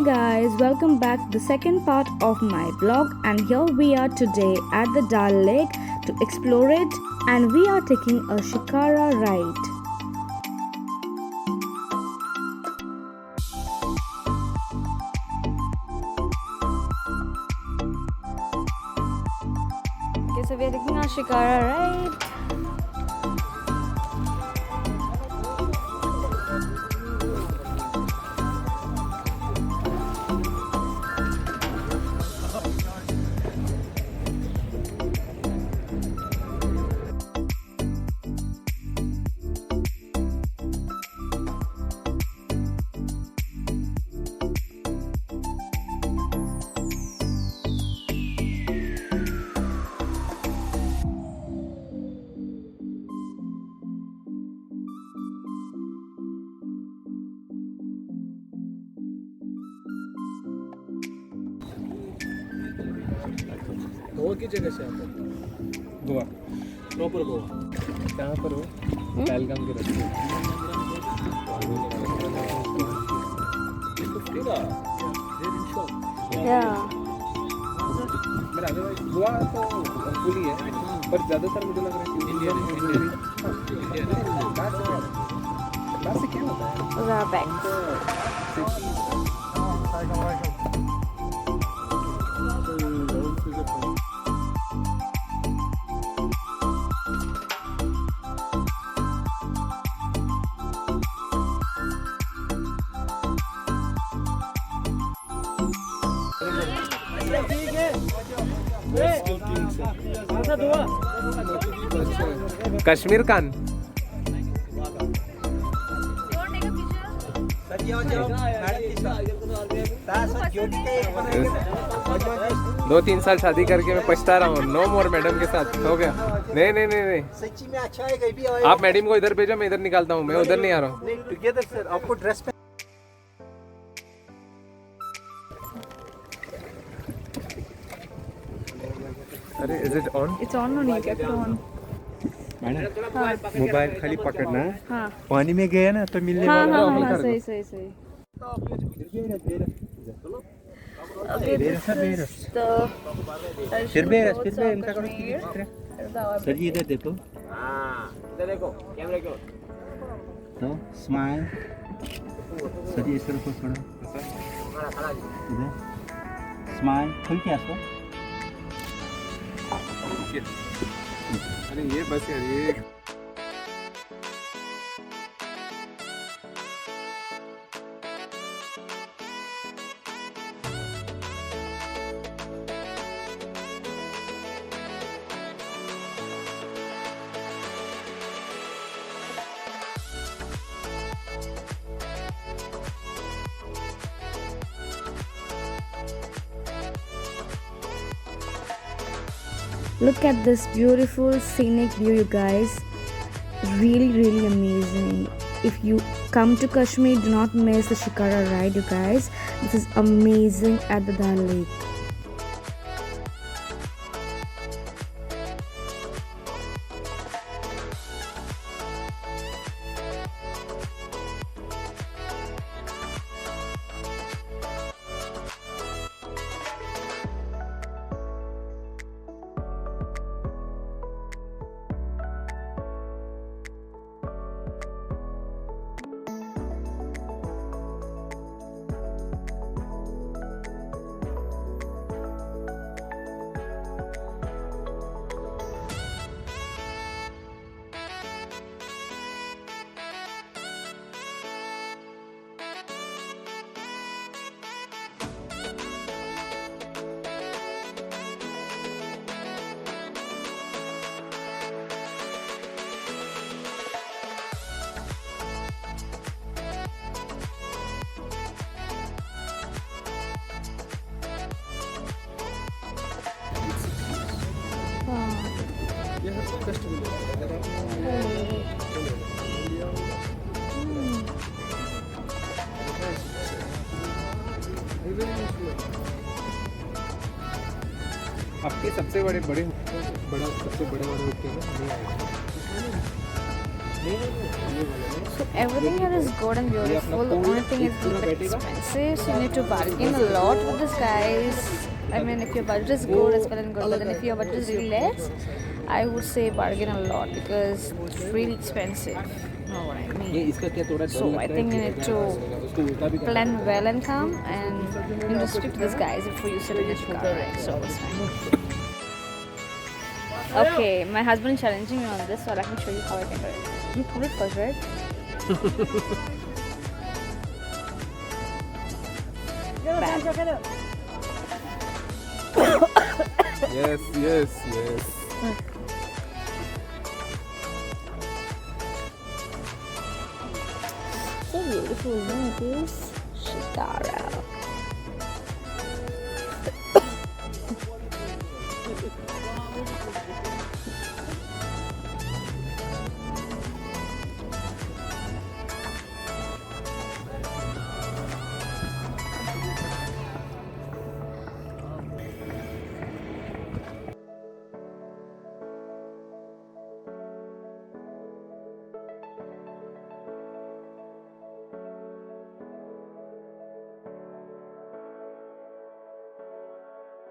guys, welcome back to the second part of my vlog, and here we are today at the Dal Lake to explore it, and we are taking a shikara ride. Okay, so we are taking our shikara ride. Goa की जगह से आता है Goa proper Goa कहाँ पर हो पहलगाम के रास्ते गोवा तो फुल ही है पर ज़्यादातर मुझे लग रहा है इंडियन से क्या होता है कश्मीर कान दो तीन साल शादी करके मैं पछता रहा हूँ। नो मोर मैडम के साथ हो गया। नहीं नहीं नहीं नहीं सच्ची में अच्छा है। कहीं भी आप मैडम को इधर भेजो, मैं इधर निकालता हूँ। मैं उधर नहीं आ रहा हूँ। टुगेदर सर आपको ड्रेस पे अरे is it on? It's on नहीं क्या ऑन मैडम मोबाइल खाली पकड़ना है। हाँ। पानी में गया ना तो मिलने वाला है। हाँ, सही सही सही। फिर इनका करो सर जी इधर देखो। इधर देखो कैमरे को तो स्माइल सर जी इस तरफ थोड़ा इधर स्माइल खुल के आसो। अरे ये बस यार ये Look at this beautiful scenic view, you guys. Really amazing. If you come to Kashmir, do not miss the shikara ride, you guys. This is amazing at the Dal Lake. आपके सबसे बड़ा सबसे बड़े वाले होते हैं नहीं आएगा। So everything here is good and beautiful. The only thing is a little bit expensive. So you need to bargain a lot with this, guys. I mean, if your budget is good, it's well and good. But then if your budget is really less, I would say bargain a lot because it's really expensive. You know what I mean? So I think you need to plan well and come, and you need to stick to this, guys, before you sit in your car. Right? So it's fine. Okay, my husband is challenging me on this, so let me show you how I can do it. You put it first, right? Yes, yes, yes. So beautiful, isn't it? This Shikara.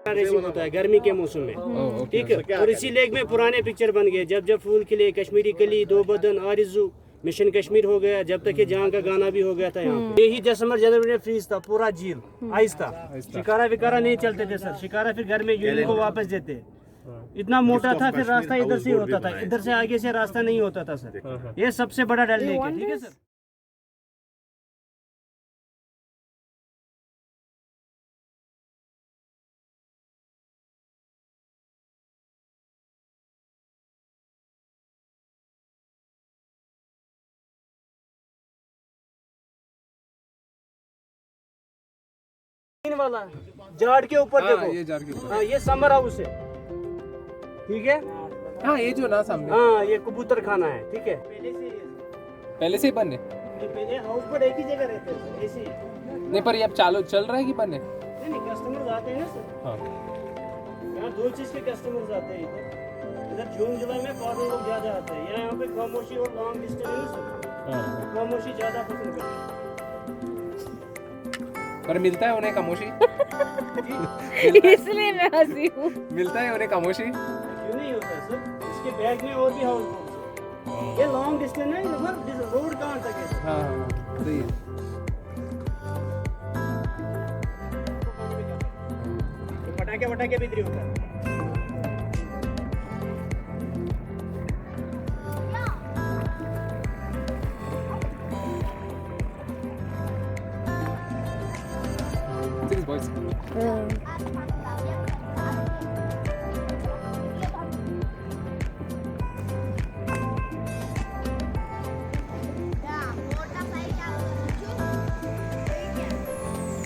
रेसिप होता है गर्मी के मौसम में, ठीक है। और इसी लेक में पुराने पिक्चर बन गए, जब जब फूल खिले, कश्मीरी कली, दो बदन, आरिज़ू, मिशन कश्मीर हो गया, जब तक ये जहाँ का गाना भी हो गया था यहाँ पे। यही दिसंबर जनवरी में फ्रीज था, पूरा झील आइस था, शिकारा विकारा नहीं चलते थे सर। शिकारा फिर घर में यूनियन को वापस देते, इतना मोटा था, फिर रास्ता इधर से होता था, इधर से आगे से रास्ता नहीं होता था सर। ये सबसे बड़ा डल लेक है, ठीक है सर। वाला जाड़ के ऊपर देखो, ये जार के ऊपर। हाँ ये समर हाउस है, ठीक है। हाँ ये जो ना सामने, हाँ ये कबूतर खाना है, ठीक है। पहले से ही बने। पहले हाउस पर एक ही जगह रहते हैं ऐसे ही। नहीं पर ये अब चालू चल रहा है कि बने? नहीं कस्टमर्स आते हैं ना सर। हाँ यहाँ दो चीज के कस्टमर्स आते हैं इधर जून जुलाई में फॉरेन लोग ज्यादा आते हैं, यहाँ पे खामोशी और लॉन्ग डिस्टेंस है सर, खामोशी ज्यादा पसंद करते हैं। पर मिलता है उन्हें खामोशी? इसलिए मैं हंसी हूँ। मिलता है उन्हें खामोशी? क्यों नहीं होता सर, इसके बैग में और भी हाउस। ये लॉन्ग डिस्टेंस है, मतलब रोड कहाँ तक है। हाँ हाँ सही है। पटाखे वटाखे भी होता है। Serious boys.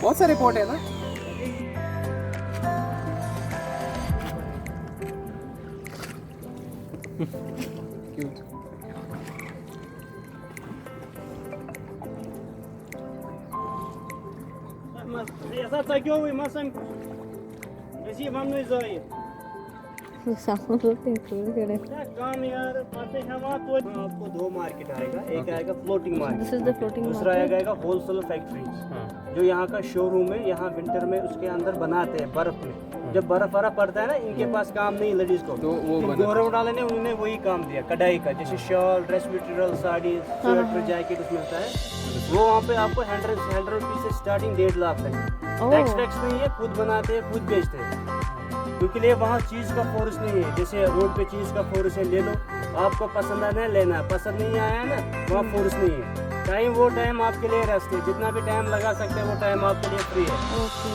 बहुत सारे पोर्ट है ना? Cute. ऐसा था क्यों हुई मौसम ऐसी मामले जाए क्या काम यार पाते हैं वहाँ तो आपको दो मार्केट आएगा, एक आएगा फ्लोटिंग मार्केट, दूसरा आएगा होलसेल फैक्ट्री जो यहाँ का शोरूम है। यहाँ विंटर में उसके अंदर बनाते हैं बर्फ में, जब बर्फ बर्फ पड़ता है ना, इनके पास काम नहीं लेडीज को, तो वो गौरव वाले ने उन्होंने वही काम दिया कढ़ाई का, जैसे shawl, dress material, sari, sweater, jacket उसमें होता है। वो वहाँ पे आपको 100 रुपीज से स्टार्टिंग 1.5 लाख तक। टैक्स नहीं है, खुद बनाते हैं खुद बेचते हैं, क्योंकि लिए वहाँ चीज़ का फोर्स नहीं है। जैसे रोड पे चीज़ का फोर्स है, ले लो, आपको पसंद आना है लेना, पसंद नहीं आया ना, वहाँ फोर्स नहीं है। टाइम वो टाइम आपके लिए रेस्ट है, जितना भी टाइम लगा सकते हैं वो टाइम आपके लिए फ्री है।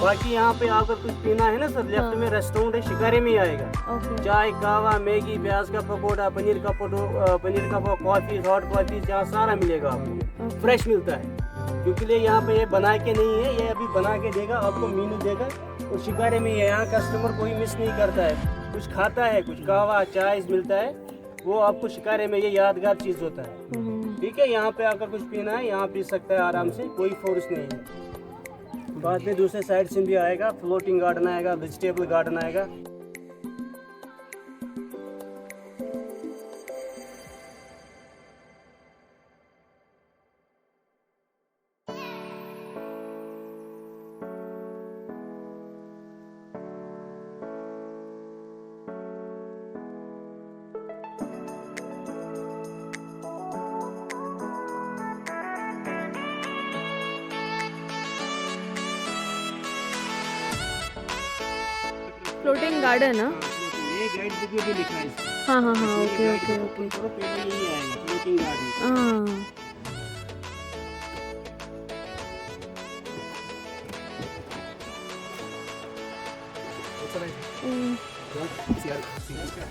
बाकी यहाँ पे अगर कुछ पीना है ना सर, लेफ्ट में रेस्टोरेंट है, शिकारे में ही आएगा। चाय, कहवा, मैगी, प्याज का पकौड़ा, पनीर का कॉफ़ी, हॉट कॉफ़ी, यहाँ सारा मिलेगा आपको, फ्रेश मिलता है। क्योंकि लिए यहाँ पे ये बना के नहीं है, ये अभी बना के देगा आपको, मीनू देगा। और शिकारे में यहाँ कस्टमर कोई मिस नहीं करता है, कुछ खाता है, कुछ कहवा चाय मिलता है, वो आपको शिकारे में ये यादगार चीज़ होता है। ठीक है, यहाँ पे अगर कुछ पीना है यहाँ पी सकता है आराम से, कोई फोर्स नहीं है। बाद में दूसरे साइड से भी आएगा, फ्लोटिंग गार्डन आएगा, वेजिटेबल गार्डन आएगा। फ्लोटिंग गार्डन ना? ये गाइड बुक में भी लिखा है इसका। हाँ हाँ हाँ, ये okay guide okay book okay. open करो, पहले यही आएगा फ्लोटिंग गार्डन। हाँ हम्म,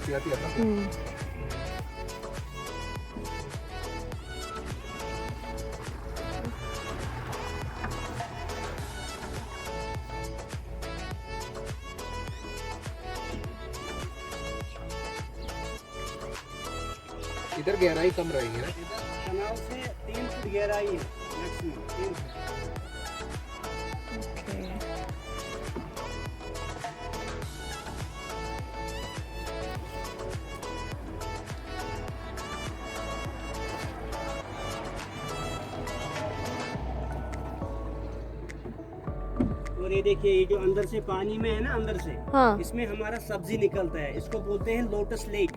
CRT आता है। हम्म। इधर गहराई कम रहेगी ना? कनाल से 3 फुट गहराई है मैक्सिमम 3 फुट। ओके। और ये देखिए, ये जो अंदर से पानी में है ना, अंदर से हाँ इसमें हमारा सब्जी निकलता है, इसको बोलते हैं लोटस लेक।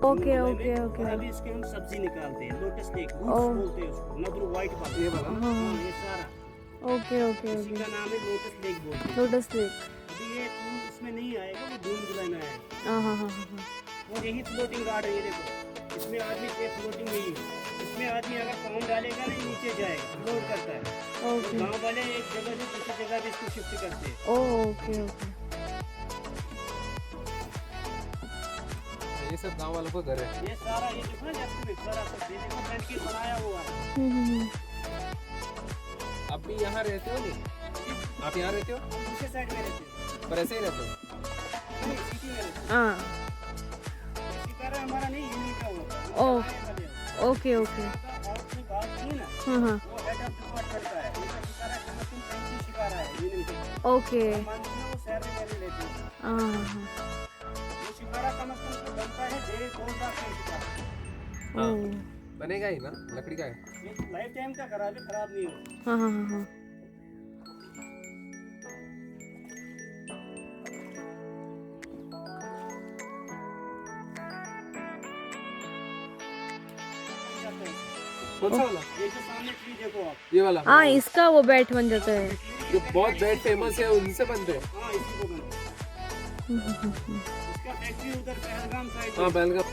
ओके ओके और ओके। अभी इसके हम सब्जी निकालते हैं, लोटस लेक ओह। बोलते हैं उसको, नब्रू व्हाइट वाला। ये वाला? हाँ ये सारा ओके ओके इसी ओके। का नाम है लोटस लेक बोलते हैं। Lotus lake. अभी ये फूल इसमें नहीं आएगा, वो जून जुलाई में आएगा। हाँ हाँ हाँ हाँ। और यही फ्लोटिंग गार्डन, ये देखो, इसमें आदमी ये फ्लोटिंग नहीं है, इसमें आदमी अगर पाँव डालेगा ना, ये नीचे जाएगा, फ्लोट करता है। ओके। गांव वाले एक जगह से दूसरी जगह भी इसको शिफ्ट करते हैं। Okay okay. ये सब गांव वालों का घर है। ये सारा ये देखो ना, जैसे सारा सब ये देखो फ्रंट की बनाया हुआ है। हम्म। आप भी यहाँ रहते हो नहीं? आप यहाँ रहते हो? हम दूसरे साइड में रहते हैं, पर ऐसे ही रहते हो? नहीं सिटी में रहते हैं। हाँ शिकारा हमारा नहीं, यूनिट का होता है। ओह। बनाने वाले होते हैं। Okay okay. आपने बात की ना, हाँ हाँ वो हेड ऑफ डिपार्टमेंट का है। उनका शिकारा कम से कम 35 शिकारा है यूनियन के। ओके। मानते हैं वो शहर में रहते हैं। हाँ हाँ हाँ। वो शिकारा कम से कम बनता है 1.5 लाख का शिकारा। हाँ। ओह। बनेगा ही ना, लकड़ी का है। ये लाइफ टाइम का खराब नहीं होता। हाँ हाँ हाँ हाँ। कौन सा वाला? ये जो सामने ट्री देखो आप, ये वाला? हाँ इसका वो बैट बन जाता है। जो बहुत बेड फेमस है उनसे बनते हैं। हाँ इसी को बनता है। इसका फैक्ट्री उधर पहलगाम साइड हाँ बैल का।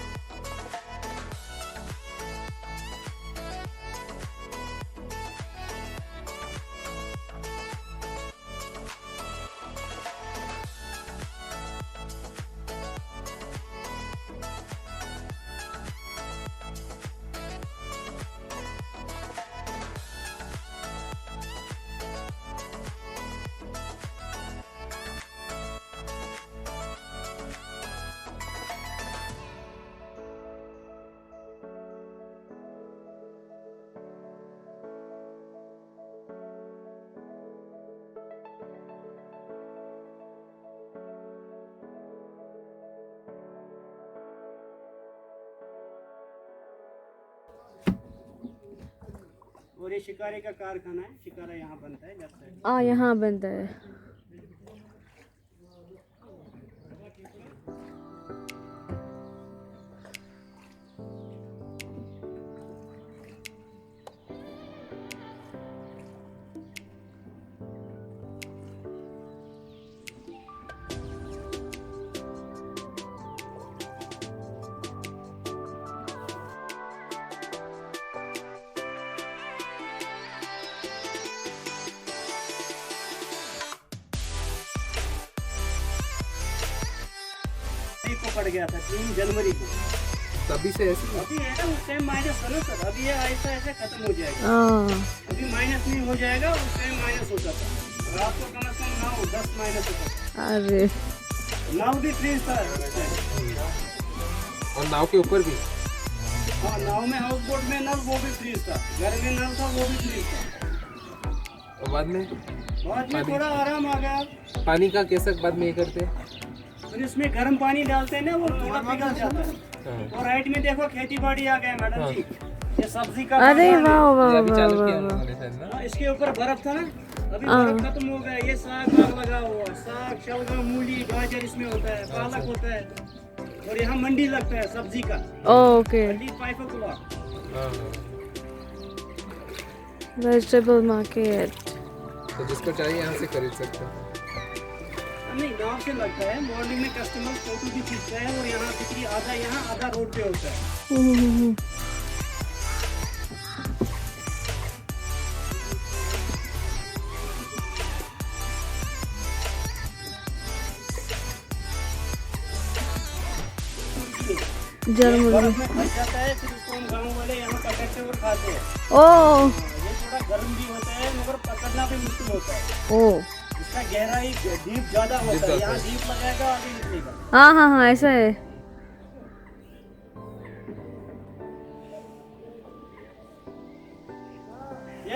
और ये शिकारे का कारखाना है, शिकारा यहाँ बनता है लेफ्ट साइड। हाँ यहाँ बनता है। पड़ गया था 3 जनवरी को। तभी से ऐसी अभी है ना, उस टाइम माइनस था ना सर, अभी ये ऐसा ऐसे खत्म हो जाएगा। हाँ अभी माइनस नहीं हो जाएगा, उस टाइम माइनस होता था। रात को कम से कम 9-10 माइनस होता था। अरे नाव भी फ्रीज था उस टाइम। और नाव के ऊपर भी। हाँ नाव में, हाउस बोट में नल वो भी फ्रीज था, घर में नल था वो भी फ्रीज था। और बाद में थोड़ा आराम आ गया। पानी का कैसे बाद में ये करते हैं? फिर इसमें गर्म पानी डालते हैं ना, वो थोड़ा पिघल जाता है। हाँ। और राइट में देखो खेती बाड़ी आ गया मैडम जी, ये सब्जी का अरे बागान है। वाह वाह ये अभी वाह चालू वाह किया वाह। उन्होंने शायद ना। हाँ, इसके ऊपर बर्फ था ना, अभी हाँ। बर्फ खत्म हो गया। ये साग वाग लगा हुआ, साग शलगम मूली गाजर इसमें होता है, पालक होता है। और यहाँ मंडी लगता है सब्जी का, ओके। मंडी 5 o'clock। हाँ। Vegetable market. तो जिसको चाहिए यहाँ से खरीद सकते हैं। नहीं, गाँव से लगता है। मॉर्निंग में कस्टमर फोटो भी खींचता है और यहाँ बिक्री आधा यहाँ आधा रोड पे होता है। जल बर्फ में फंस जाता है, फिर उसको हम गाँव वाले यहाँ पकड़ते और खाते हैं। ओ ये थोड़ा गर्म भी होता है मगर पकड़ना भी मुश्किल होता है। ओ इसका गहराई डीप ज्यादा होता है। यहाँ डीप लगाएगा आगे निकलेगा। हाँ हाँ हाँ ऐसा है।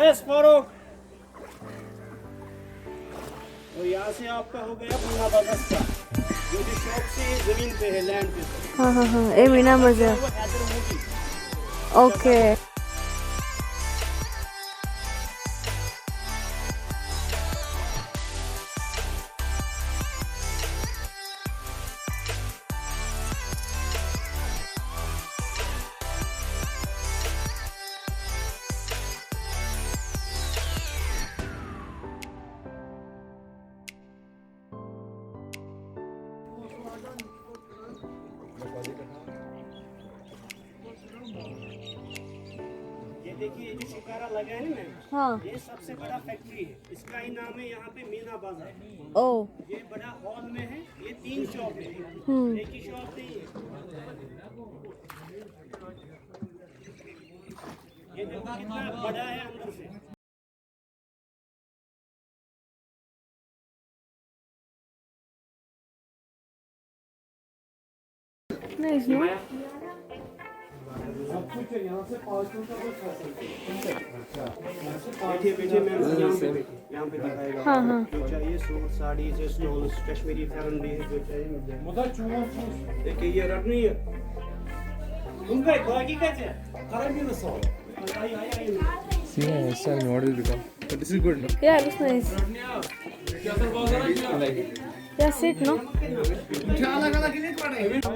यस फारूक। और यहाँ से आपका हो गया पूना बगस्ता, जो कि शॉप से जमीन पे है, लैंड पे। हाँ हाँ हाँ ए मीना मजा। वो हैदर मोदी। ओके ये देखिए, ये जो शिकारा लगा है ना मैम, हाँ ये सबसे बड़ा फैक्ट्री है। इसका ही नाम है यहाँ पे मीना बाजार। ओ ये बड़ा हॉल में है। ये 3 शॉप है, एक ही शॉप नहीं है। ये देखो कितना बड़ा है अंदर से। नाइस नो बैठिए बैठिए मैम, यहाँ पे बैठिए, यहाँ पे दिखाएगा। हाँ हाँ जो चाहिए सूट साड़ी से स्टोल्स, कश्मीरी फैरन भी है, जो चाहिए मिल जाएगा। देखिए ये रख नहीं है उनका बाकी कैसे है? खराब भी ना सो आई आई आई See, it's a model become. But this is good, no? Yeah, it looks nice. Yeah, sit, no? I'm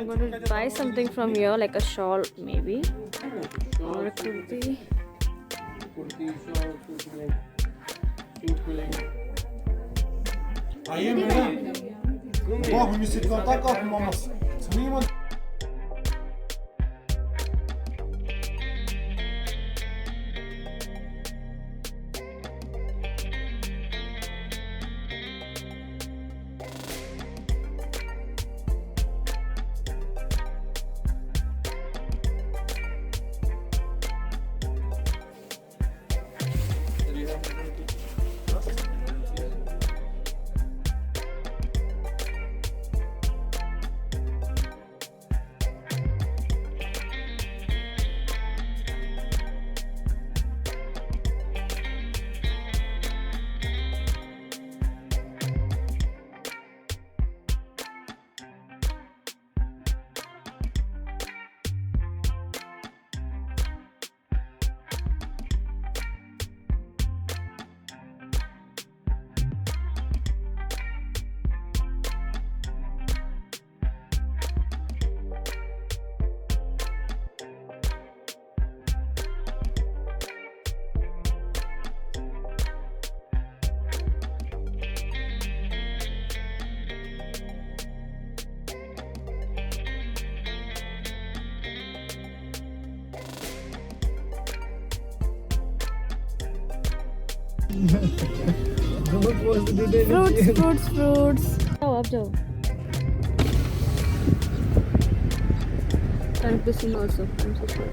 going to buy something from here, like a shawl, maybe. Or a kurti. Aí, madame. Bom, me sinto contato com a mamãe. Fruits. जाओ आप जाओ. Trying to sing also. I'm so sorry.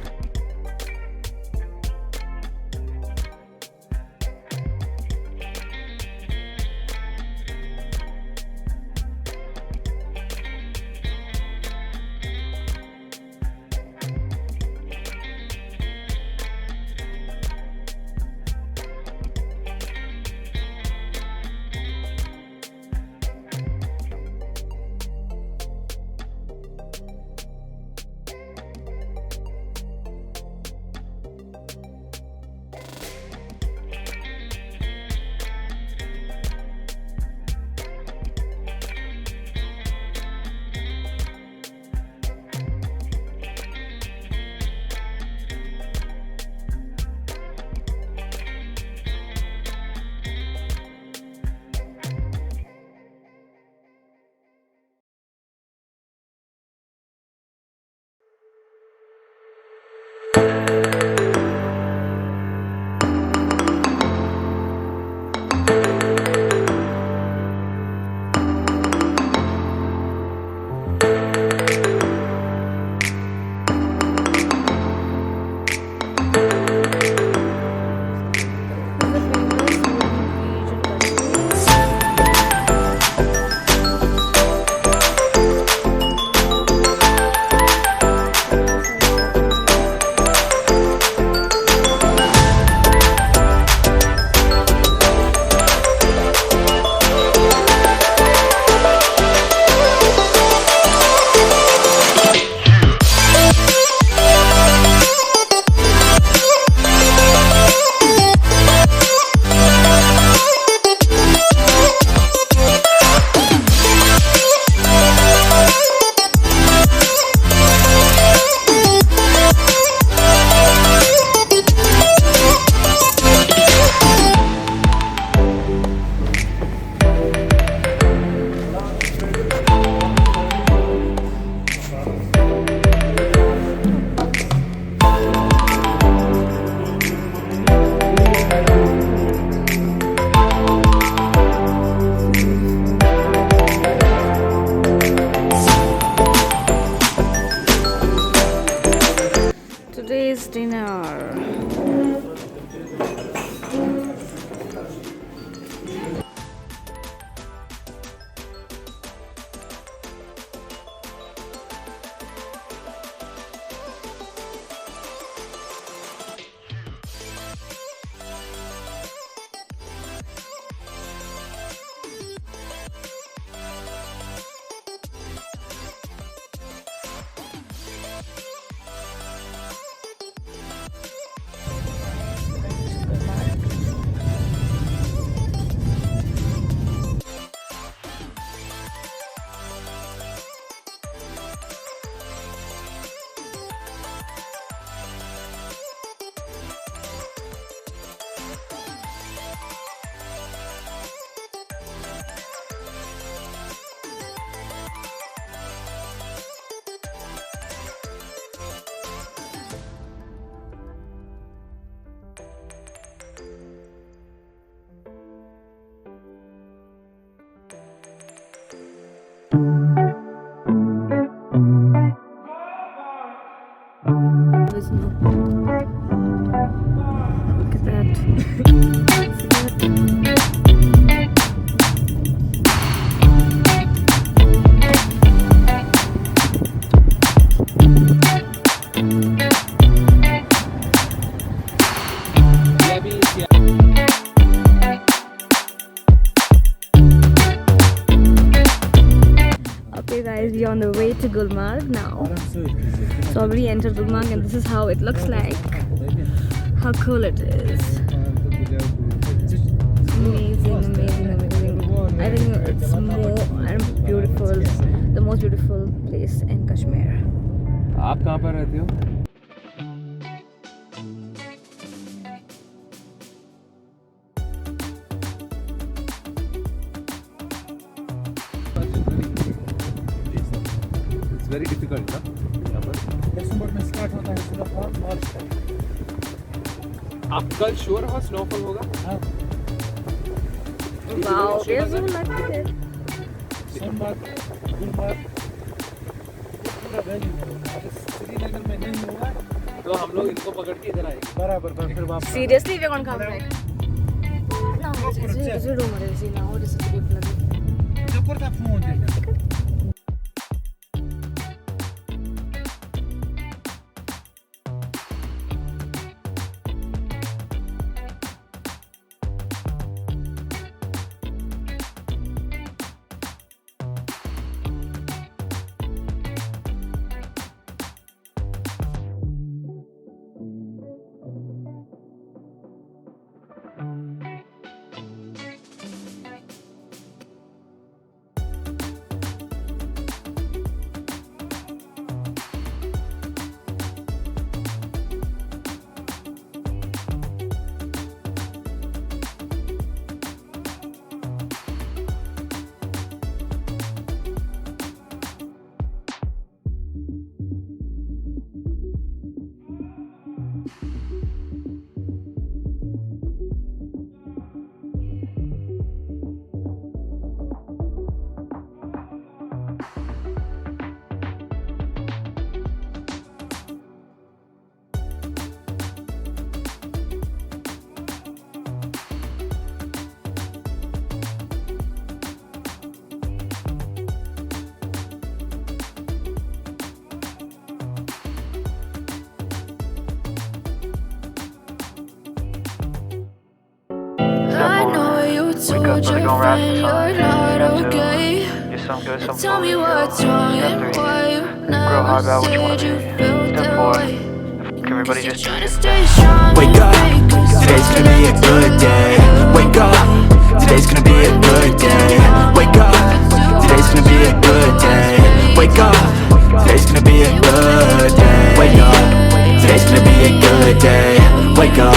this dinner. Look at that. ये भी Okay guys, we are on the way to Gulmarg now. So already entered Gulmarg and this is how it looks like. How cool it is. Amazing, amazing, amazing. I think it's more beautiful, the most beautiful place in Kashmir. आप कहाँ पर रहते हो? It's very difficult, ना? यहाँ पर। दिसंबर में start होता है स्नोफॉल मार्च तक। आप कल श्योर हो स्नोफॉल होगा? Wow, there's so lucky. सोमवार गुलमर्ग पूरा वैली में अगर श्रीनगर में नहीं होगा तो हम लोग इनको पकड़ के इधर आएंगे। बराबर फिर वापस Seriously, we're gonna come back. No, it's a rumor. See now, this is the people. जब पर फोन देना I know you told your friend you're not okay. Tell me what's wrong and why you never said you felt that way. Everybody You're just trying to stay strong. wake up. Cause Today's gonna be a good day. Wake up. Today's gonna be a good day. Wake up. Today's gonna be a good day. Wake up. Today's gonna be a good day. Wake up. Today's gonna be a good day. Wake up.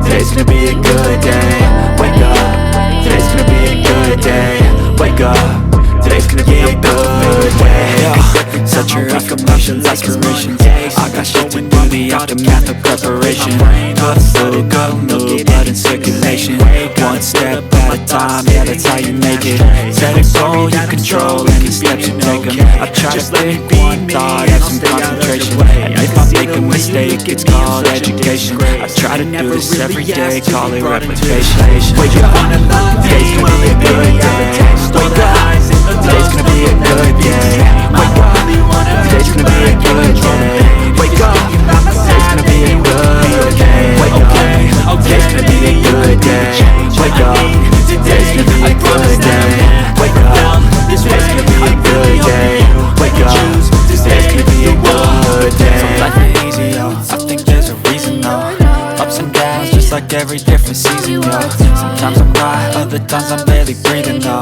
Today's gonna be a good day. Wake up. Today's gonna be a good day. Wake up. Today's gonna be a good day. Set your affirmations, aspirations. I got shit to do, the aftermath of preparation. Hustle, go, move, blood in circulation. One step at a time, yeah, that's how you make it. Set a goal, you control any steps you take them. I try to think one thought, have some concentration. And if I make make a mistake, it's called education. I try to do this every day, call it replication. Wake up, today's gonna be a good day. Wake up, today's gonna be a good day. Wake up, today's gonna be a good day. Wake up, today's gonna be a good day. Wake up, today's gonna be a good day. Wake up, today's gonna be a good day. Wake up, today's gonna be a good day. Wake up, today's gonna be a good day. So life ain't easy, yo. I think there's a reason, though. Ups and downs, just like every different season, yo. Sometimes I'm right, other times I'm barely breathing, though.